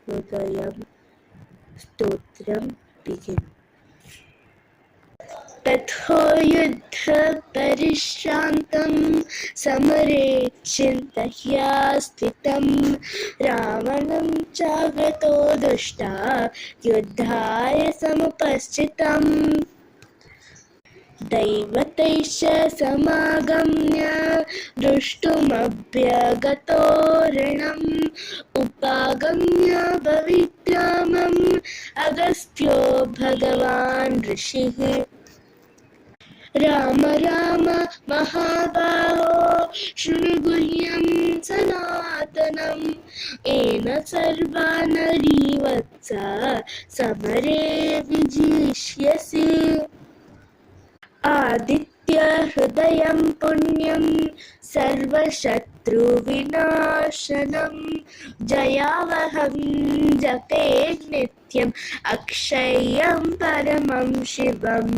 Hridayam Stotram begin. तथो युद्ध परिश्रान्तं समरे चिन्तया स्थितं रावणं चागतो दुष्टा युद्धाय समुपस्थितम् दैवतैश्च समागम्य द्रष्टुमभ्यगतो ऋणम् उपागम्य भविग्रामम् अगस्त्यो भगवान् ऋषिः राम राम महाबाहो शृणु गुह्यं सनातनम् येन सर्वा नरीवत्सा समरे विजिष्यसि आदित्य हृदयं पुण्यं सर्वशत्रुविनाशनं जयावहं जपे नित्यम् अक्षय्यं परमं शिवम्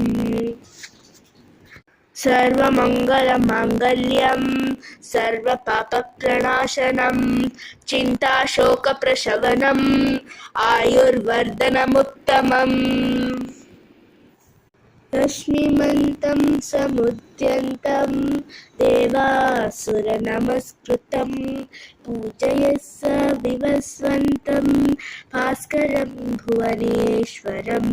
सर्वमङ्गलमाङ्गल्यं सर्वपापप्रणाशनं चिन्ताशोकप्रशमनम् आयुर्वर्धनमुत्तमम् रश्मिमन्तं समुद्यन्तं देवासुरनमस्कृतं पूजयस्स विवस्वन्तं भास्करं भुवनेश्वरम्